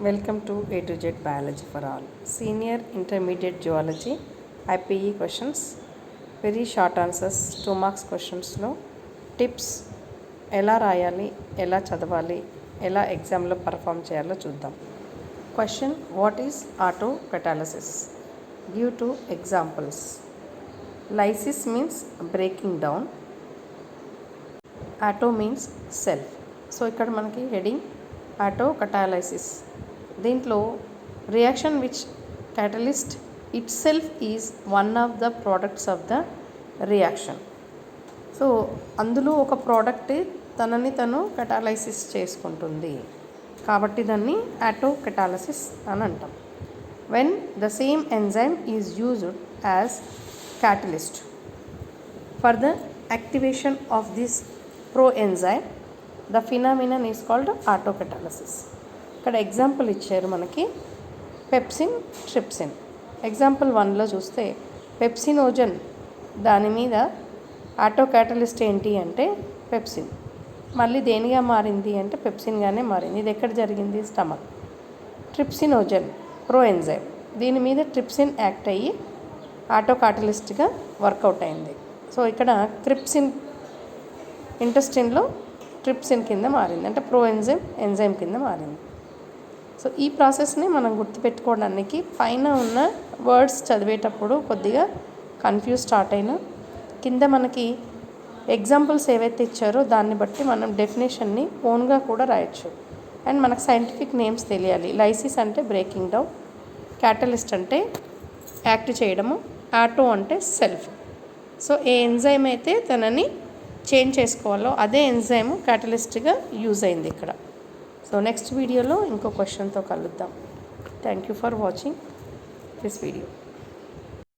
Welcome to A to Z Biology for All. Senior Intermediate Geology IPE questions. Very short answers. 2 marks questions లో tips ఎలా రాయాలి, ఎలా చదవాలి, ఎలా ఎగ్జామ్లో పర్ఫామ్ చేయాలో చూద్దాం. Question: what is auto catalysis? Give 2 examples. Lysis means breaking down. Auto means self. So ఇక్కడ మనకి హెడింగ్ ఆటో కటాలైసిస్. దీంట్లో reaction which catalyst it self is one of the products of the reaction. So అందులో ఒక product తనని తను కటాలైసిస్ చేసుకుంటుంది కాబట్టి దాన్ని ఆటో కటాలసిస్ అని అంటాం. When the same enzyme is used as catalyst for the activation of this proenzyme, the phenomenon is called autocatalysis. ఇక్కడ ఎగ్జాంపుల్ ఇచ్చారు మనకి పెప్సిన్, ట్రిప్సిన్. ఎగ్జాంపుల్ 1లో చూస్తే పెప్సినోజన్, దాని మీద ఆటో క్యాటలిస్ట్ ఏంటి అంటే పెప్సిన్. మళ్ళీ దేనిగా మారింది అంటే పెప్సిన్గానే మారింది. ఇది ఎక్కడ జరిగింది? స్టమక్. ట్రిప్సినోజన్ ప్రోఎంజైమ్, దీని మీద ట్రిప్సిన్ యాక్ట్ అయ్యి ఆటో కాటలిస్ట్గా వర్కౌట్ అయింది. సో ఇక్కడ ట్రిప్సిన్ ఇంటెస్టిన్లో ట్రిప్సిన్ కింద మారింది, అంటే ఎంజైమ్ కింద మారింది. సో ఈ ప్రాసెస్ని మనం గుర్తుపెట్టుకోవడానికి పైన ఉన్న వర్డ్స్ చదివేటప్పుడు కొద్దిగా కన్ఫ్యూజ్ స్టార్ట్ అయినా కింద మనకి ఎగ్జాంపుల్స్ ఏవైతే ఇచ్చారో దాన్ని బట్టి మనం డెఫినేషన్ని ఓన్గా కూడా రాయొచ్చు. అండ్ మనకు సైంటిఫిక్ నేమ్స్ తెలియాలి. లైసిస్ అంటే బ్రేకింగ్ డౌన్, క్యాటలిస్ట్ అంటే యాక్ట్ చేయడము, ఆటో అంటే సెల్ఫ్. సో ఏ ఎంజైమ్ అయితే తనని చేంజ్ చేసుకోవాలో అదే ఎంజైమ్ క్యాటలిస్ట్గా యూజ్ అయింది ఇక్కడ. సో నెక్స్ట్ వీడియోలో ఇంకో క్వశ్చన్తో కలుద్దాం. Thank you for watching this video.